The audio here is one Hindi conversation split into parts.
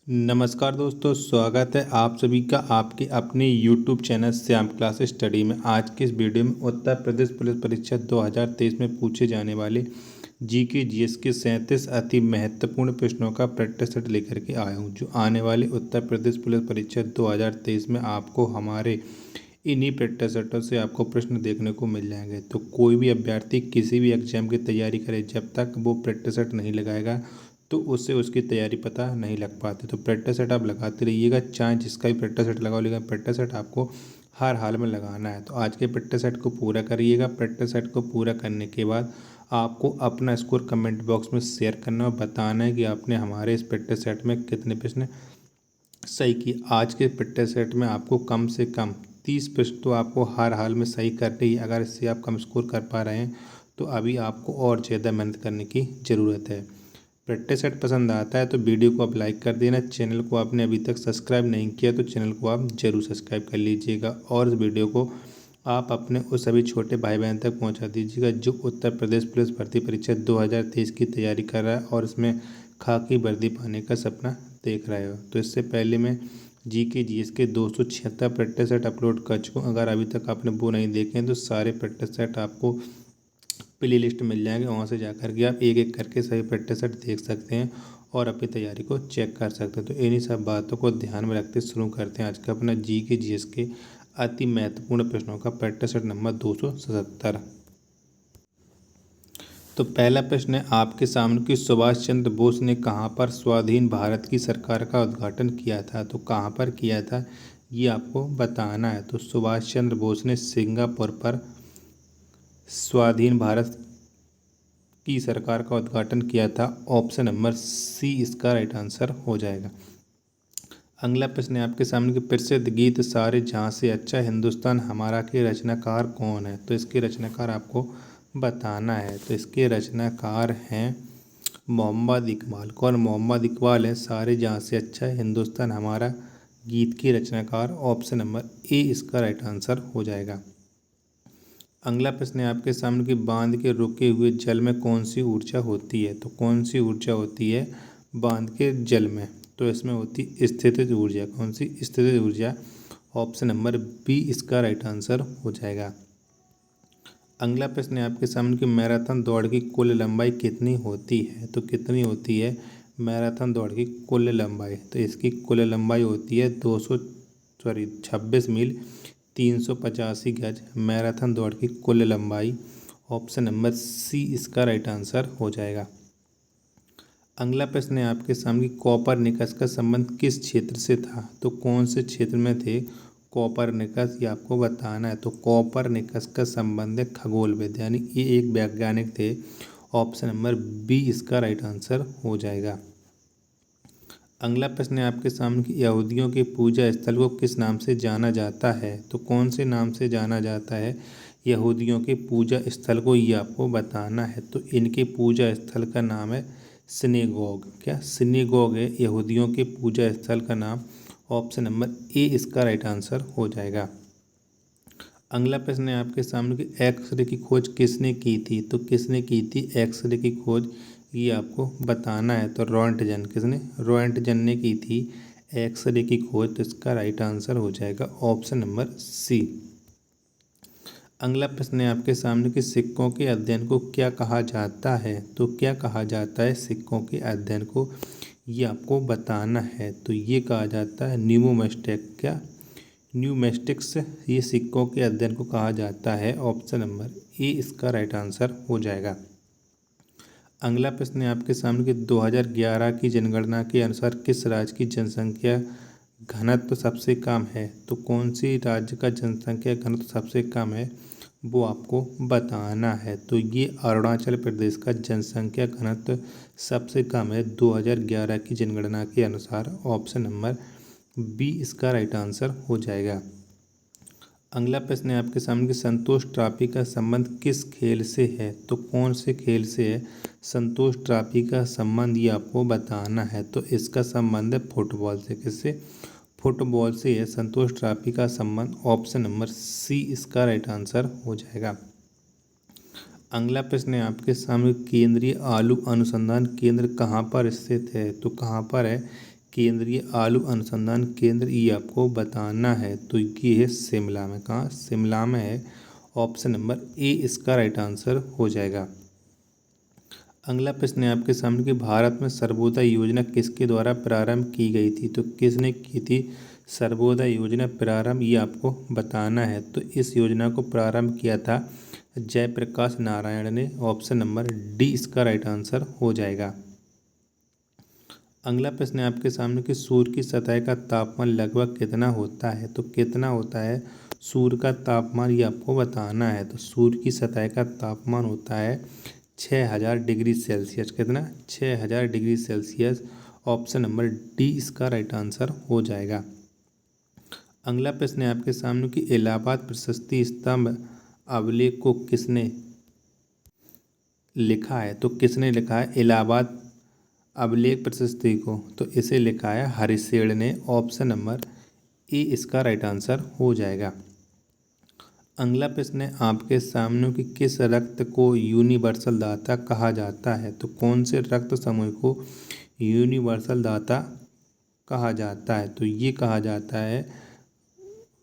नमस्कार दोस्तों, स्वागत है आप सभी का आपके अपने YouTube channel Shyam class study में। आज के इस वीडियो में उत्तर प्रदेश पुलिस परीक्षा 2023 में पूछे जाने वाले जीके जीएस के 37 अति महत्वपूर्ण प्रश्नों का प्रैक्टिस सेट लेकर के आया हूं, जो आने वाले उत्तर प्रदेश पुलिस परीक्षा 2023 में आपको हमारे इन्हीं प्रैक्टिस सेटों से आपको प्रश्न देखने को मिल जाएंगे। तो कोई भी अभ्यर्थी किसी भी एग्जाम की तैयारी करे, जब तक वो प्रैक्टिस सेट नहीं लगाएगा तो उससे उसकी तैयारी पता नहीं लग पाती। तो प्रैक्टिस सेट आप लगाते रहिएगा, चाहे जिसका भी प्रैक्टिस सेट लगाओ, लेकिन प्रैक्टिस सेट आपको हर हाल में लगाना है। तो आज के प्रैक्टिस सेट को पूरा करिएगा। प्रैक्टिस सेट को पूरा करने के बाद आपको अपना स्कोर कमेंट बॉक्स में शेयर करना और बताना है कि आपने हमारे इस प्रैक्टिस सेट में कितने प्रश्न सही किए। आज के प्रैक्टिस सेट में आपको कम से कम 30 प्रश्न तो आपको हर हाल में सही करने ही। अगर इससे आप कम स्कोर कर पा रहे हैं तो अभी आपको और ज़्यादा मेहनत करने की ज़रूरत है। प्रैक्टिस सेट पसंद आता है तो वीडियो को आप लाइक कर देना। चैनल को आपने अभी तक सब्सक्राइब नहीं किया तो चैनल को आप जरूर सब्सक्राइब कर लीजिएगा और इस वीडियो को आप अपने उस सभी छोटे भाई बहन तक पहुंचा दीजिएगा जो उत्तर प्रदेश पुलिस भर्ती परीक्षा 2023 की तैयारी कर रहा है और इसमें खाकी वर्दी पाने का सपना देख रहे हो। तो इससे पहले मैं जीके जीएस के 276 प्रैक्टिस सेट अपलोड कर चुका हूँ। अगर अभी तक आपने वो नहीं देखे हैं तो सारे प्रैक्टिस सेट आपको प्ले लिस्ट मिल जाएंगे, वहाँ से जा कर के आप एक एक करके सभी प्रैक्टिस सेट देख सकते हैं और अपनी तैयारी को चेक कर सकते हैं। तो इन्हीं सब बातों को ध्यान में रखते शुरू करते हैं आज का अपना जीके जीएस के अति महत्वपूर्ण प्रश्नों का प्रैक्टिस सेट नंबर 277। तो पहला प्रश्न है आपके सामने कि सुभाष चंद्र बोस ने कहाँ पर स्वाधीन भारत की सरकार का उद्घाटन किया था। तो कहाँ पर किया था ये आपको बताना है। तो सुभाष चंद्र बोस ने सिंगापुर पर स्वाधीन भारत की सरकार का उद्घाटन किया था। ऑप्शन नंबर सी इसका राइट आंसर हो जाएगा। अगला प्रश्न है आपके सामने कि प्रसिद्ध गीत सारे जहाँ से अच्छा हिंदुस्तान हमारा के रचनाकार कौन है। तो इसके रचनाकार आपको बताना है। तो इसके रचनाकार हैं मोहम्मद इकबाल। कौन? मोहम्मद इकबाल है सारे जहाँ से अच्छा हिंदुस्तान हमारा गीत के रचनाकार। ऑप्शन नंबर ए इसका राइट आंसर हो जाएगा। अगला प्रश्न है आपके सामने कि बांध के रुके हुए जल में कौन सी ऊर्जा होती है। तो कौन सी ऊर्जा होती है बांध के जल में? तो इसमें होती स्थितिज ऊर्जा। कौन सी? स्थितिज ऊर्जा। ऑप्शन नंबर बी इसका राइट आंसर हो जाएगा। अगला प्रश्न है आपके सामने कि मैराथन दौड़ की कुल लंबाई कितनी होती है। तो कितनी होती है मैराथन दौड़ की कुल लंबाई? तो इसकी कुल लंबाई होती है 26 मील 385 गज मैराथन दौड़ की कुल लंबाई। ऑप्शन नंबर सी इसका राइट आंसर हो जाएगा। अगला प्रश्न है आपके सामने कॉपरनिकस का संबंध किस क्षेत्र से था। तो कौन से क्षेत्र में थे कॉपरनिकस ये आपको बताना है। तो कॉपरनिकस का संबंध है खगोल विद, यानी ये एक वैज्ञानिक थे। ऑप्शन नंबर बी इसका राइट आंसर हो जाएगा। अगला प्रश्न है आपके सामने कि यहूदियों के पूजा स्थल को किस नाम से जाना जाता है। तो कौन से नाम से जाना जाता है यहूदियों के पूजा स्थल को, ये आपको बताना है। तो इनके पूजा स्थल का नाम है सिनेगोग। क्या? सिनेगोग है यहूदियों के पूजा स्थल का नाम। ऑप्शन नंबर ए इसका राइट आंसर हो जाएगा। अगला प्रश्न है आपके सामने कि एक्सरे की खोज किसने की थी। तो किसने की थी एक्सरे की खोज, ये आपको बताना है। तो रोएंटजन। किसने? रोएंटजन ने की थी एक्सरे की खोज। तो इसका राइट आंसर हो जाएगा ऑप्शन नंबर सी। अगला प्रश्न है आपके सामने कि सिक्कों के अध्ययन को क्या कहा जाता है। तो क्या कहा जाता है सिक्कों के अध्ययन को, ये आपको बताना है। तो ये कहा जाता है न्यूमोस्टैटिक्स। क्या? न्यूमेस्टिक्स ये सिक्कों के अध्ययन को कहा जाता है। ऑप्शन नंबर ए इसका राइट आंसर हो जाएगा। अगला प्रश्न है आपके सामने कि 2011 की जनगणना के अनुसार किस राज्य की जनसंख्या घनत्व सबसे कम है। तो कौन सी राज्य का जनसंख्या घनत्व सबसे कम है वो आपको बताना है। तो ये अरुणाचल प्रदेश का जनसंख्या घनत्व सबसे कम है 2011 की जनगणना के अनुसार। ऑप्शन नंबर बी इसका राइट आंसर हो जाएगा। अगला प्रश्न है आपके सामने कि संतोष ट्रॉफी का संबंध किस खेल से है। तो कौन से खेल से है संतोष ट्रॉफी का संबंध, ये आपको बताना है। तो इसका संबंध है फुटबॉल से। किससे? फुटबॉल से है संतोष ट्रॉफी का संबंध। ऑप्शन नंबर सी इसका राइट आंसर हो जाएगा। अगला प्रश्न है आपके सामने केंद्रीय आलू अनुसंधान केंद्र कहाँ पर स्थित है। तो कहाँ पर है केंद्रीय आलू अनुसंधान केंद्र, ये आपको बताना है। तो ये है शिमला में। कहाँ? शिमला में है। ऑप्शन नंबर ए इसका राइट आंसर हो जाएगा। अगला प्रश्न है आपके सामने कि भारत में सर्वोदय योजना किसके द्वारा प्रारंभ की गई थी? तो किसने की थी सर्वोदय योजना प्रारंभ, ये आपको बताना है। तो इस योजना को प्रारंभ किया था जयप्रकाश नारायण ने। ऑप्शन नंबर डी इसका राइट आंसर हो जाएगा। अगला प्रश्न है आपके सामने कि सूर्य की सतह का तापमान लगभग कितना होता है? तो कितना होता है सूर्य का तापमान, ये आपको बताना है। तो सूर्य की सतह का तापमान होता है 6000 डिग्री सेल्सियस। कितना? 6000 degree Celsius. Option number D इसका राइट आंसर हो जाएगा। अगला प्रश्न है आपके सामने कि इलाहाबाद प्रशस्ति स्तंभ अभिलेख को किसने लिखा है? तो किसने लिखा है इलाहाबाद अभिलेख प्रशस्ति को? तो इसे लिखा है हरिशेड़ ने। ऑप्शन नंबर ए इसका राइट आंसर हो जाएगा। अगला प्रश्न है आपके सामने कि किस रक्त को यूनिवर्सल दाता कहा जाता है? तो कौन से रक्त समूह को यूनिवर्सल दाता कहा जाता है? तो ये कहा जाता है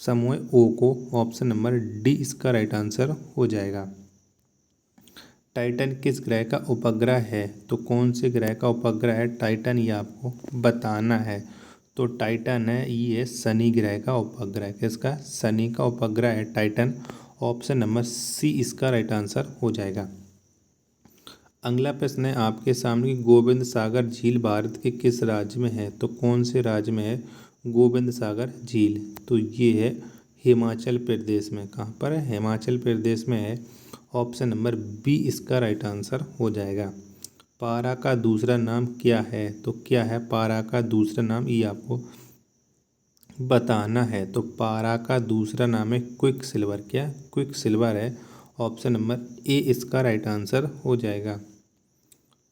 समूह ओ को। ऑप्शन नंबर डी इसका राइट आंसर हो जाएगा। टाइटन किस ग्रह का उपग्रह है? तो कौन से ग्रह का उपग्रह है टाइटन, ये आपको बताना है। तो टाइटन है ये शनि ग्रह का उपग्रह। किसका? शनि का उपग्रह है टाइटन। ऑप्शन नंबर सी इसका राइट आंसर हो जाएगा। अगला प्रश्न है आपके सामने गोविंद सागर झील भारत के किस राज्य में है? तो कौन से राज्य में है गोविंद सागर झील? तो ये है हिमाचल प्रदेश में। कहाँ पर है? हिमाचल प्रदेश में है। ऑप्शन नंबर बी इसका राइट आंसर हो जाएगा। पारा का दूसरा नाम क्या है? तो क्या है पारा का दूसरा नाम, ये आपको बताना है। तो पारा का दूसरा नाम है क्विक सिल्वर। क्या? क्विक सिल्वर है। ऑप्शन नंबर ए इसका राइट आंसर हो जाएगा।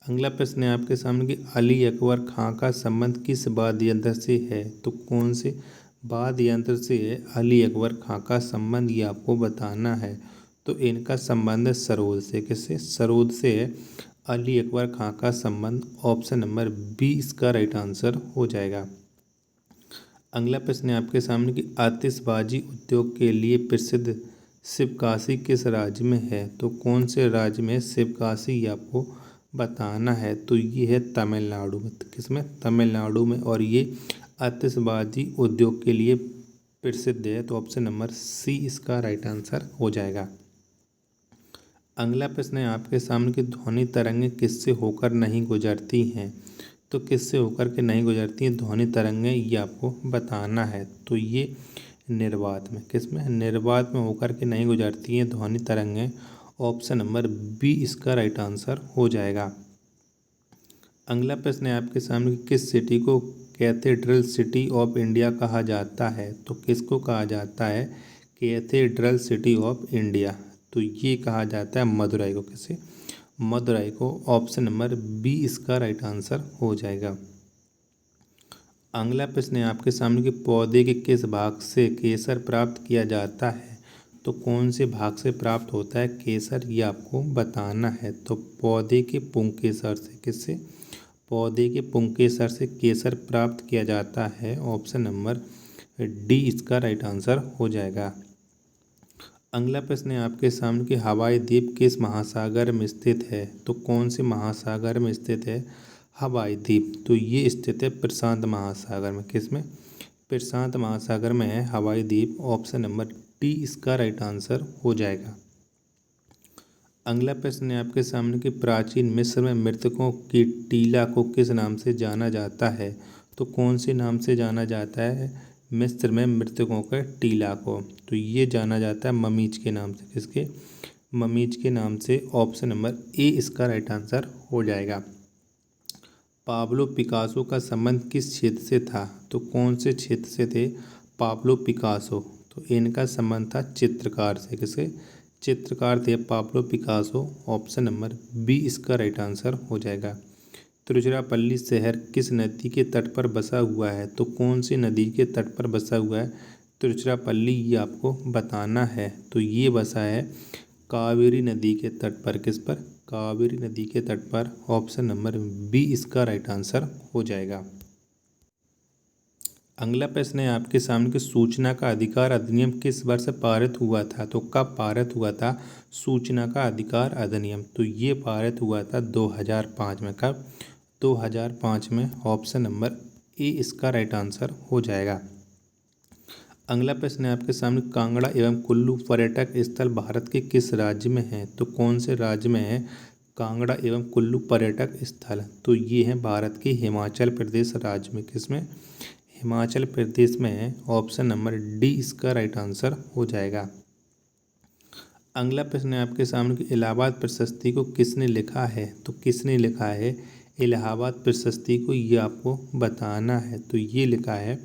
अगला प्रश्न है आपके सामने कि अली अकबर खां का संबंध किस वाद्य यंत्र से है? तो कौन से वाद्य यंत्र से है अली अकबर खां का संबंध, ये आपको बताना है। तो इनका संबंध है सरोद से। किससे? सरोद से है अली अकबर खां का संबंध। ऑप्शन नंबर बी इसका राइट आंसर हो जाएगा। अगला प्रश्न है आपके सामने कि आतिशबाजी उद्योग के लिए प्रसिद्ध शिवकाशी किस राज्य में है? तो कौन से राज्य में शिवकाशी, ये आपको बताना है। तो ये है तमिलनाडु में। किसमें? तमिलनाडु में। और ये आतिशबाजी उद्योग के लिए प्रसिद्ध है। तो ऑप्शन नंबर सी इसका राइट आंसर हो जाएगा। अगला प्रश्न है आपके सामने कि ध्वनि तरंगें किससे होकर नहीं गुजरती हैं? तो किससे होकर के नहीं गुजरती हैं ध्वनि तरंगें, ये आपको बताना है। तो ये निर्वात में। किसमें? निर्वात में होकर के नहीं गुजरती हैं ध्वनि तरंगें। ऑप्शन नंबर बी इसका राइट आंसर हो जाएगा। अगला प्रश्न है आपके सामने कि किस सिटी को कैथेड्रल सिटी ऑफ इंडिया कहा जाता है? तो किसको कहा जाता है कैथेड्रल सिटी ऑफ इंडिया? तो ये कहा जाता है मदुरई को। किसे? मदुरई को। ऑप्शन नंबर बी इसका राइट आंसर हो जाएगा। अगला प्रश्न है आपके सामने कि पौधे के किस भाग से केसर प्राप्त किया जाता है? तो कौन से भाग से प्राप्त होता है केसर, ये आपको बताना है। तो पौधे के पुंकेसर से। किससे? पौधे के पुंकेसर से केसर प्राप्त किया जाता है। ऑप्शन नंबर डी इसका राइट आंसर हो जाएगा। अगला प्रश्न है आपके सामने कि हवाई द्वीप किस महासागर में स्थित है? तो कौन से महासागर में स्थित है हवाई द्वीप? तो ये स्थित है प्रशांत महासागर में। किसमें? प्रशांत महासागर में है हवाई द्वीप। ऑप्शन नंबर डी इसका राइट आंसर हो जाएगा। अगला प्रश्न है आपके सामने कि प्राचीन मिस्र में मृतकों की टीला को किस नाम से जाना जाता है? तो कौन से नाम से जाना जाता है मिस्र में मृतकों के टीला को? तो ये जाना जाता है ममीज के नाम से। किसके? ममीज के नाम से। ऑप्शन नंबर ए इसका राइट आंसर हो जाएगा। पाब्लो पिकासो का संबंध किस क्षेत्र से था? तो कौन से क्षेत्र से थे पाब्लो पिकासो? तो इनका संबंध था चित्रकार से। किसके? चित्रकार थे Pablo Picasso. Option number B इसका राइट आंसर हो जाएगा। तिरुचिरापल्ली शहर किस नदी के तट पर बसा हुआ है? तो कौन सी नदी के तट पर बसा हुआ है तिरुचिरापल्ली, ये आपको बताना है। तो ये बसा है कावेरी नदी के तट पर। किस पर? कावेरी नदी के तट पर। ऑप्शन नंबर बी इसका राइट आंसर हो जाएगा। अगला प्रश्न है आपके सामने कि सूचना का अधिकार अधिनियम किस वर्ष पारित हुआ था? तो कब पारित हुआ था सूचना का अधिकार अधिनियम? तो ये पारित हुआ था 2005 में। कब? 2005 में। ऑप्शन नंबर ए इसका राइट आंसर हो जाएगा। अगला प्रश्न है आपके सामने कांगड़ा एवं कुल्लू पर्यटक स्थल भारत के किस राज्य में है? तो कौन से राज्य में है कांगड़ा एवं कुल्लू पर्यटक स्थल? तो ये है भारत के हिमाचल प्रदेश राज्य में। किसमें? हिमाचल प्रदेश में है। ऑप्शन नंबर डी इसका राइट आंसर हो जाएगा। अगला प्रश्न है आपके सामने कि इलाहाबाद प्रशस्ति को किसने लिखा है? तो किसने लिखा है इलाहाबाद प्रशस्ति को? ये आपको बताना है। तो ये लिखा है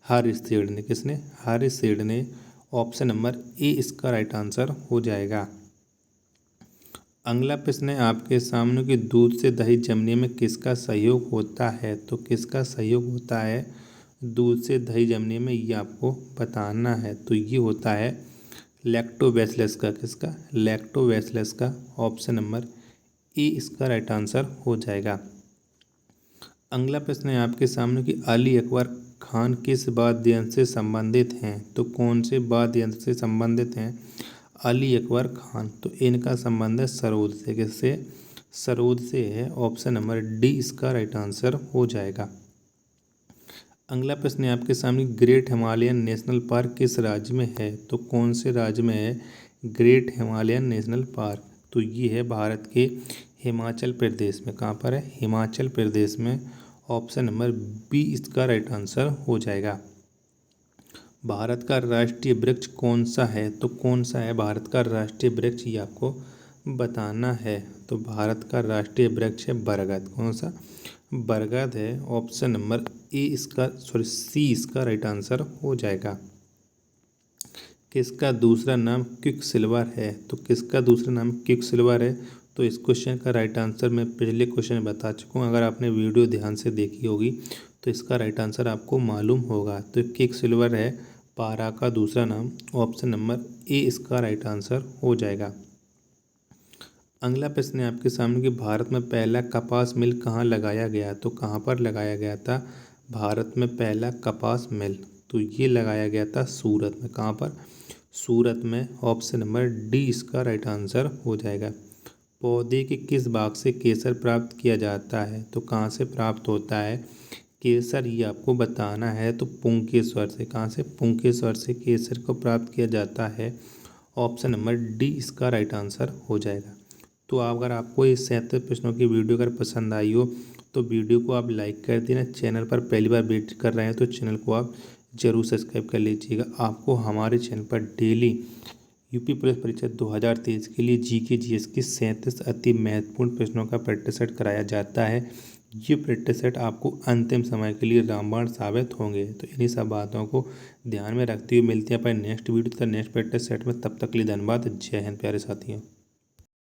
हरीश सेठ ने। किसने? हरीश सेठ ने। ऑप्शन नंबर ए इसका राइट आंसर हो जाएगा। अगला प्रश्न है आपके सामने कि दूध से दही जमने में किसका सहयोग होता है? तो किसका सहयोग होता है दूध से दही जमने में? ये आपको बताना है। तो ये होता है लैक्टोबैसिलस का। किसका? लैक्टोबैसिलस का। ऑप्शन नंबर ए इसका राइट आंसर हो जाएगा। अगला प्रश्न है आपके सामने कि अली अकबर खान किस वाद्य यंत्र से संबंधित हैं? तो कौन से वाद्य यंत्र से संबंधित हैं अली अकबर खान? तो इनका संबंध है सरोद से। किससे? सरोद से है। ऑप्शन नंबर डी इसका राइट आंसर हो जाएगा। अगला प्रश्न है आपके सामने ग्रेट हिमालयन नेशनल पार्क किस राज्य में है? तो कौन से राज्य में है ग्रेट हिमालयन नेशनल पार्क? तो ये है भारत के हिमाचल प्रदेश में। कहाँ पर है? हिमाचल प्रदेश में। ऑप्शन नंबर बी इसका राइट आंसर हो जाएगा। भारत का राष्ट्रीय वृक्ष कौन सा है? तो कौन सा है भारत का राष्ट्रीय वृक्ष? ये आपको बताना है। तो भारत का राष्ट्रीय वृक्ष है बरगद। कौन सा? बरगद है। ऑप्शन नंबर ए इसका सी इसका राइट आंसर हो जाएगा। किसका दूसरा नाम क्विक सिल्वर है? तो किसका दूसरा नाम क्विक सिल्वर है? तो इस क्वेश्चन का राइट आंसर मैं पिछले क्वेश्चन में बता चुका हूँ। अगर आपने वीडियो ध्यान से देखी होगी तो इसका राइट आंसर आपको मालूम होगा। तो क्विक सिल्वर है पारा का दूसरा नाम। ऑप्शन नंबर ए इसका राइट आंसर हो जाएगा। अगला प्रश्न है आपके सामने कि भारत में पहला कपास मिल कहाँ लगाया गया? तो कहाँ पर लगाया गया था भारत में पहला कपास मिल? तो ये लगाया गया था सूरत में। कहाँ पर? सूरत में। ऑप्शन नंबर डी इसका राइट आंसर हो जाएगा। पौधे के किस भाग से केसर प्राप्त किया जाता है? तो कहाँ से प्राप्त होता है केसर? ये आपको बताना है। तो पुंकेश्वर से। कहाँ से? पुंकेश्वर से केसर को प्राप्त किया जाता है। ऑप्शन नंबर डी इसका राइट आंसर हो जाएगा। तो अगर आपको इस 77 प्रश्नों की वीडियो अगर पसंद आई हो तो वीडियो को आप लाइक कर देना। चैनल पर पहली बार विजिट कर रहे हैं तो चैनल को आप जरूर सब्सक्राइब कर लीजिएगा। आपको हमारे चैनल पर डेली यूपी पुलिस परीक्षा 2023 के लिए जीके जीएस की 37 अति महत्वपूर्ण प्रश्नों का प्रैक्टिस सेट कराया जाता है। ये प्रैक्टिस सेट आपको अंतिम समय के लिए रामबाण साबित होंगे। तो इन्हीं सब बातों को ध्यान में रखते हुए मिलते हैं अपने नेक्स्ट वीडियो तक नेक्स्ट प्रैक्टिस सेट में। तब तक के लिए धन्यवाद। जय हिंद प्यारे साथियों।